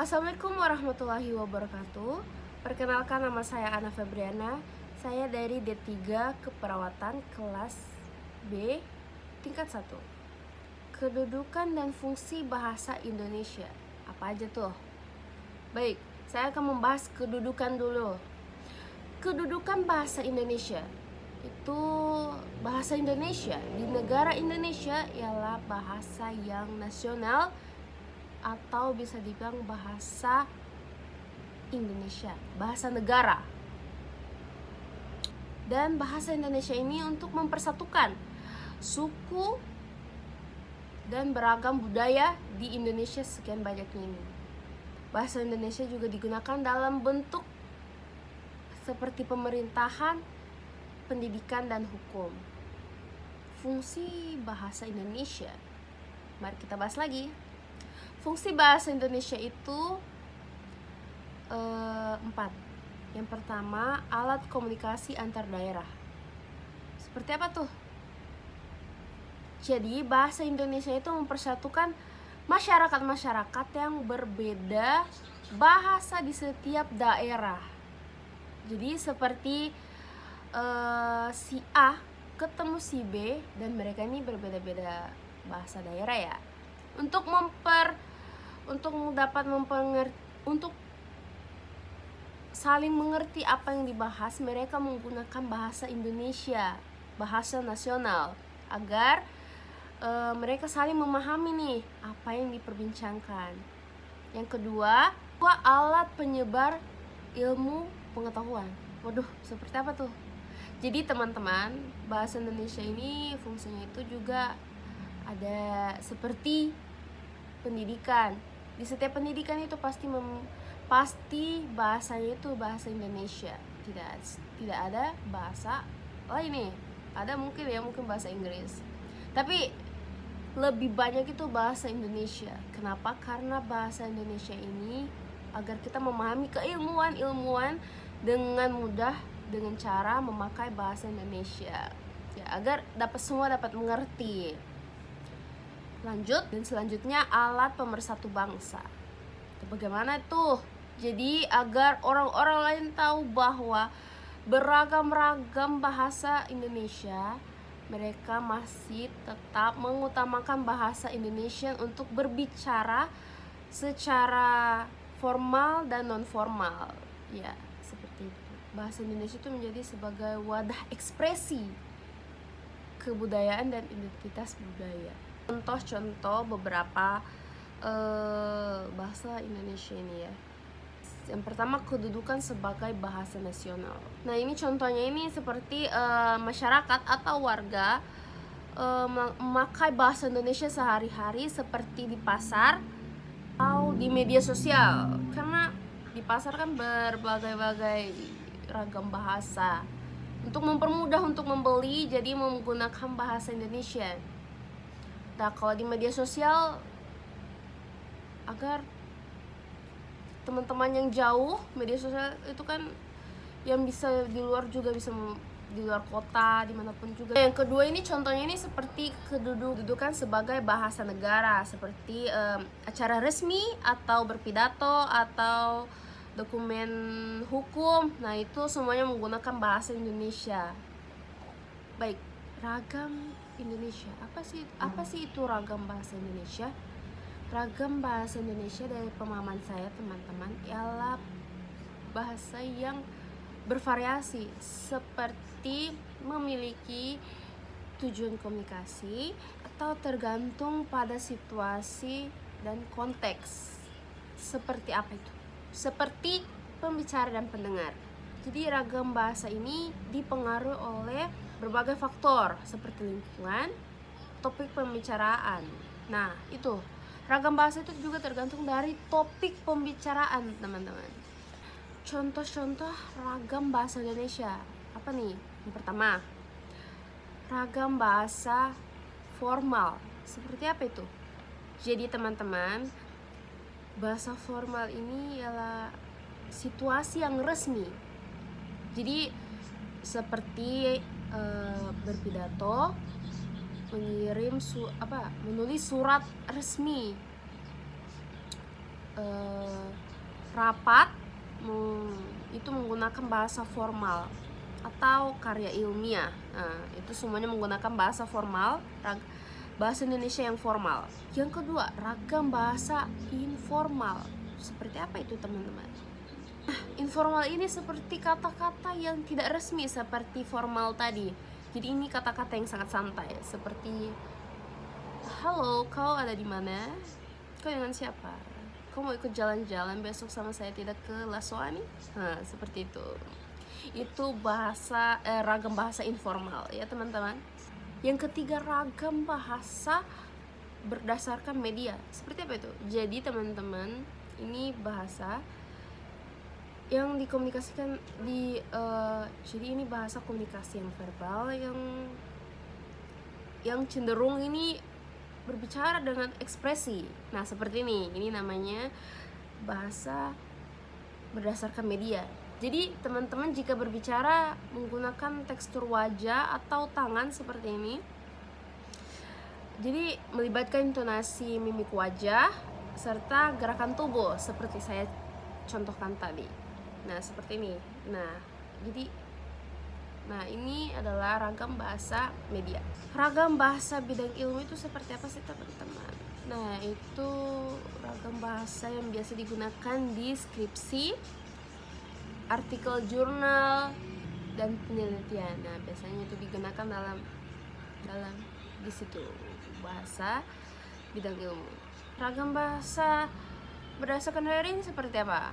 Assalamualaikum warahmatullahi wabarakatuh. Perkenalkan, nama saya Ana Febriana. Saya dari D3 Keperawatan kelas B tingkat 1. Kedudukan dan fungsi bahasa Indonesia. Apa aja tuh? Baik, saya akan membahas kedudukan dulu. Kedudukan bahasa Indonesia itu, bahasa Indonesia di negara Indonesia ialah bahasa yang nasional atau bisa dibilang bahasa Indonesia, bahasa negara. Dan bahasa Indonesia ini untuk mempersatukan suku dan beragam budaya di Indonesia sekian banyaknya ini. Bahasa Indonesia juga digunakan dalam bentuk seperti pemerintahan, pendidikan, dan hukum. Fungsi bahasa Indonesia, mari kita bahas lagi. Fungsi bahasa Indonesia itu 4. Yang pertama, alat komunikasi antar daerah. Seperti apa tuh? Jadi bahasa Indonesia itu mempersatukan masyarakat-masyarakat yang berbeda bahasa di setiap daerah. Jadi seperti si A ketemu si B dan mereka ini berbeda-beda bahasa daerah ya. Untuk saling mengerti apa yang dibahas, mereka menggunakan bahasa Indonesia, bahasa nasional, agar mereka saling memahami nih apa yang diperbincangkan. Yang kedua, alat penyebar ilmu pengetahuan. Waduh, seperti apa tuh? Jadi teman-teman, bahasa Indonesia ini fungsinya itu juga ada seperti pendidikan. Di setiap pendidikan itu pasti bahasanya itu bahasa Indonesia. Tidak ada bahasa lain nih. Ada mungkin bahasa Inggris. Tapi lebih banyak itu bahasa Indonesia. Kenapa? Karena bahasa Indonesia ini agar kita memahami keilmuan dengan mudah dengan cara memakai bahasa Indonesia. Ya, agar semua dapat mengerti. Lanjut, dan selanjutnya alat pemersatu bangsa. Bagaimana tuh? Jadi agar orang-orang lain tahu bahwa beragam-ragam bahasa Indonesia, mereka masih tetap mengutamakan bahasa Indonesia untuk berbicara secara formal dan non formal. Ya, seperti itu. Bahasa Indonesia itu menjadi sebagai wadah ekspresi kebudayaan dan identitas budaya. Contoh-contoh beberapa bahasa Indonesia ini ya. Yang pertama, kedudukan sebagai bahasa nasional. Nah, ini contohnya ini seperti masyarakat atau warga memakai bahasa Indonesia sehari-hari seperti di pasar atau di media sosial. Karena di pasar kan berbagai-bagai ragam bahasa. Untuk mempermudah untuk membeli, jadi menggunakan bahasa Indonesia. Nah, kalau di media sosial, agar teman-teman yang jauh, media sosial itu kan yang bisa di luar juga, bisa di luar kota, dimanapun juga. Yang kedua ini contohnya ini seperti kedudukan sebagai bahasa negara, seperti acara resmi atau berpidato atau dokumen hukum. Nah, itu semuanya menggunakan bahasa Indonesia. Baik, ragam Indonesia. Apa sih itu ragam bahasa Indonesia? Ragam bahasa Indonesia dari pemahaman saya, teman-teman, ialah bahasa yang bervariasi, seperti memiliki tujuan komunikasi atau tergantung pada situasi dan konteks. Seperti apa itu? Seperti pembicara dan pendengar. Jadi ragam bahasa ini dipengaruhi oleh berbagai faktor seperti lingkungan, topik pembicaraan. Nah, itu ragam bahasa itu juga tergantung dari topik pembicaraan, teman-teman. Contoh-contoh ragam bahasa Indonesia apa nih? Yang pertama, ragam bahasa formal. Seperti apa itu? Jadi teman-teman, bahasa formal ini ialah situasi yang resmi. Jadi seperti berpidato, menulis surat resmi, rapat itu menggunakan bahasa formal atau karya ilmiah. Nah, itu semuanya menggunakan bahasa formal, bahasa Indonesia yang formal. Yang kedua, ragam bahasa informal. Seperti apa itu teman-teman? Informal ini seperti kata-kata yang tidak resmi seperti formal tadi. Jadi ini kata-kata yang sangat santai, seperti halo, kau ada di mana? Kau dengan siapa? Kau mau ikut jalan-jalan besok sama saya tidak ke Laswani? Nah, seperti itu. Itu bahasa ragam bahasa informal ya teman-teman. Yang ketiga, ragam bahasa berdasarkan media. Seperti apa itu? Jadi teman-teman, ini bahasa yang dikomunikasikan jadi ini bahasa komunikasi yang verbal yang cenderung ini berbicara dengan ekspresi. Nah, seperti ini namanya bahasa berdasarkan media. Jadi teman-teman jika berbicara menggunakan tekstur wajah atau tangan seperti ini, jadi melibatkan intonasi mimik wajah serta gerakan tubuh seperti saya contohkan tadi. Nah, seperti ini. Nah, ini adalah ragam bahasa media. Ragam bahasa bidang ilmu itu seperti apa sih teman-teman? Nah, itu ragam bahasa yang biasa digunakan di skripsi, artikel jurnal, dan penelitian. Nah, biasanya itu digunakan dalam di situ bahasa bidang ilmu. Ragam bahasa berdasarkan daerah ini seperti apa?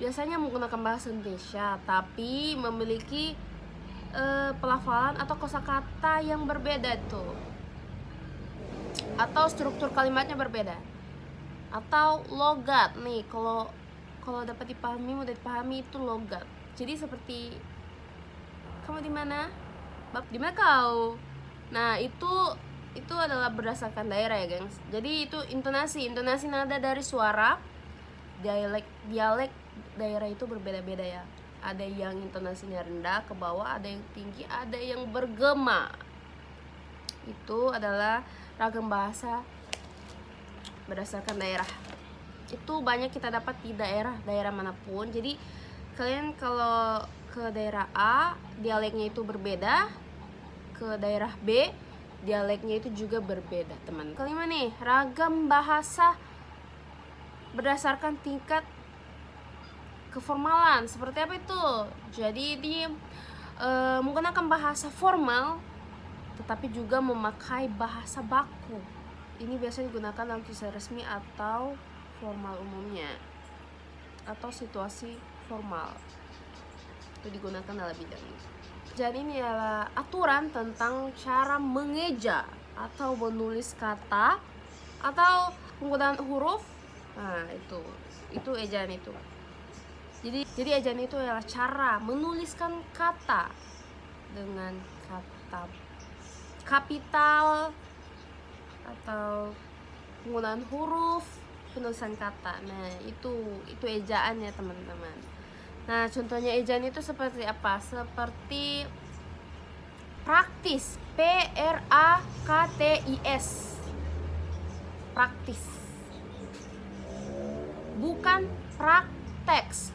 Biasanya menggunakan bahasa Indonesia tapi memiliki pelafalan atau kosakata yang berbeda tuh, atau struktur kalimatnya berbeda, atau logat nih. Kalau dapat dipahami, mudah dipahami, itu logat. Jadi seperti kamu di mana? Di mana kau? Nah, itu adalah berdasarkan daerah ya, gengs. Jadi itu intonasi nada dari suara, dialek daerah itu berbeda-beda ya. Ada yang intonasinya rendah ke bawah, ada yang tinggi, ada yang bergema. Itu adalah ragam bahasa berdasarkan daerah. Itu banyak kita dapat di daerah manapun. Jadi kalian kalau ke daerah A dialeknya itu berbeda, ke daerah B dialeknya itu juga berbeda, teman. Kelima nih, ragam bahasa berdasarkan tingkat keformalan. Seperti apa itu? Jadi dia menggunakan bahasa formal tetapi juga memakai bahasa baku. Ini biasanya digunakan dalam kisah resmi atau formal umumnya, atau situasi formal. Itu digunakan dalam bidang itu. Jadi ini adalah aturan tentang cara mengeja atau menulis kata atau penggunaan huruf. Nah, itu ejaan itu. Jadi ejaan itu adalah cara menuliskan kata dengan kata kapital atau penggunaan huruf penulisan kata. Nah, itu ejaannya teman-teman. Nah, contohnya ejaan itu seperti apa? Seperti praktis, PRAKTIS, praktis, bukan prakteks,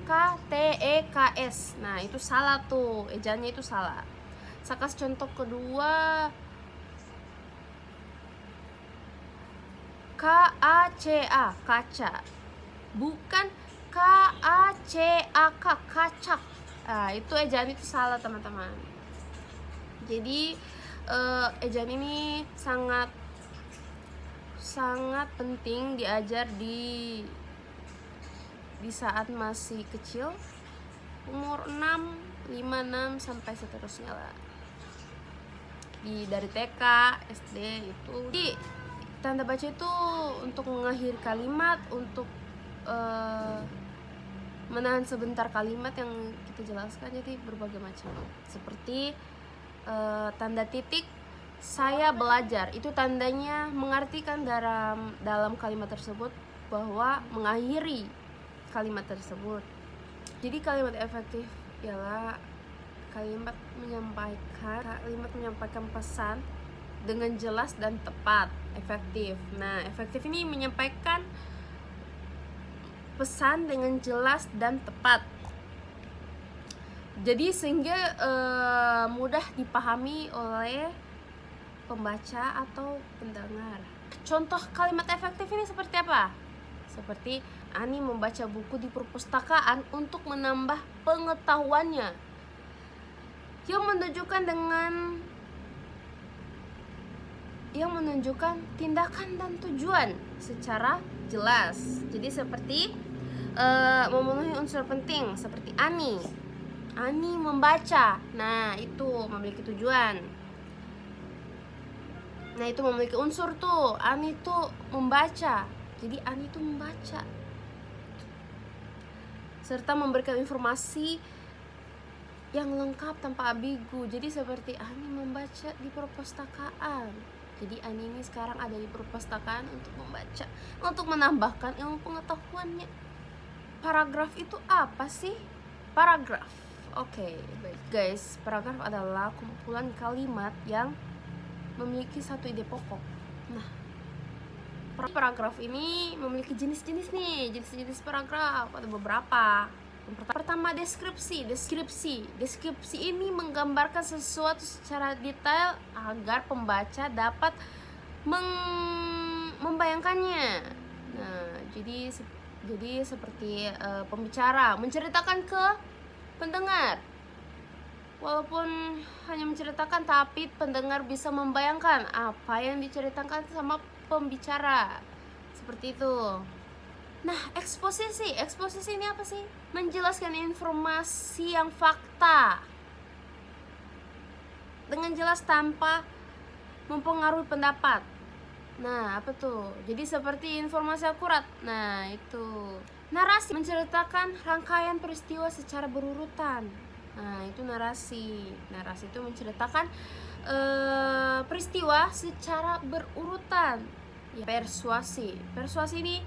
PRAKTEKS. Nah, itu salah tuh, ejaannya itu salah. Saya kasih contoh kedua, KACA, kaca, bukan KACAK, kacak. Nah, itu ejaan itu salah teman-teman. Jadi ejaan ini sangat penting diajar di saat masih kecil, umur 5, 6 sampai seterusnya lah. Dari TK, SD itu. Jadi tanda baca itu untuk mengakhiri kalimat, untuk menahan sebentar kalimat yang kita jelaskan. Jadi berbagai macam, seperti tanda titik, saya belajar, itu tandanya mengartikan dalam kalimat tersebut bahwa mengakhiri kalimat tersebut. Jadi kalimat efektif ialah kalimat menyampaikan pesan dengan jelas dan tepat, efektif. Nah, efektif ini menyampaikan berpesan dengan jelas dan tepat. Jadi sehingga mudah dipahami oleh pembaca atau pendengar. Contoh kalimat efektif ini seperti apa? Seperti Ani membaca buku di perpustakaan untuk menambah pengetahuannya, yang menunjukkan tindakan dan tujuan secara jelas. Jadi seperti memenuhi unsur penting seperti Ani membaca. Nah, itu memiliki tujuan. Nah, itu memiliki unsur tuh. Ani tuh membaca. Jadi Ani tuh membaca. Serta memberikan informasi yang lengkap tanpa ambigu. Jadi seperti Ani membaca di perpustakaan. Jadi Ani ini sekarang ada di perpustakaan untuk membaca, untuk menambahkan ilmu pengetahuannya. Paragraf itu apa sih? Paragraf. Oke, baik guys. Paragraf adalah kumpulan kalimat yang memiliki satu ide pokok. Nah, paragraf ini memiliki jenis-jenis nih. Jenis-jenis paragraf ada beberapa. Yang pertama deskripsi. Deskripsi ini menggambarkan sesuatu secara detail agar pembaca dapat membayangkannya. Nah, jadi seperti pembicara menceritakan ke pendengar. Walaupun hanya menceritakan, tapi pendengar bisa membayangkan apa yang diceritakan sama pembicara. Seperti itu. Nah, eksposisi ini apa sih? Menjelaskan informasi yang fakta dengan jelas tanpa mempengaruhi pendapat. Nah, apa tuh? Jadi seperti informasi akurat. Nah, itu. Narasi menceritakan rangkaian peristiwa secara berurutan. Nah, itu narasi. Narasi itu menceritakan peristiwa secara berurutan. Ya, persuasi ini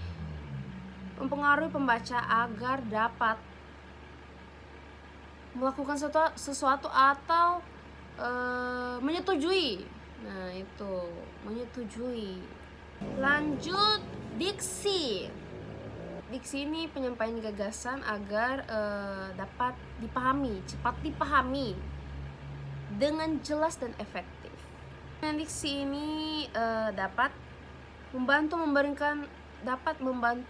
mempengaruhi pembaca agar dapat melakukan sesuatu atau menyetujui. Nah, itu menyetujui. Lanjut, diksi. Diksi ini penyampaian gagasan agar dapat dipahami, cepat dipahami dengan jelas dan efektif. Nah, diksi ini dapat membantu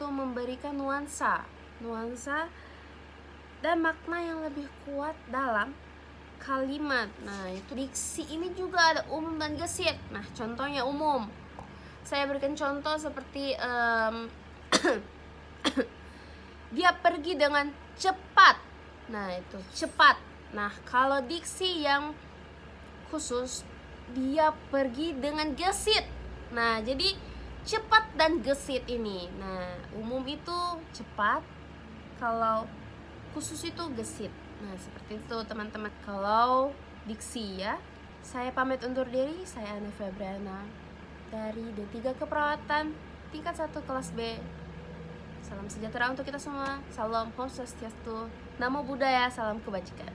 memberikan nuansa dan makna yang lebih kuat dalam kalimat. Nah, itu diksi ini juga ada umum dan gesit. Nah, contohnya umum. Saya berikan contoh seperti dia pergi dengan cepat. Nah, itu cepat. Nah, kalau diksi yang khusus, dia pergi dengan gesit. Nah, jadi cepat dan gesit ini. Nah, umum itu cepat, kalau khusus itu gesit. Nah, seperti itu teman-teman. Kalau diksi ya. Saya pamit undur diri. Saya Ana Febriana dari D3 Keperawatan tingkat 1 kelas B. Salam sejahtera untuk kita semua. Salam Om Swastiastu. Namo Buddhaya. Salam kebajikan.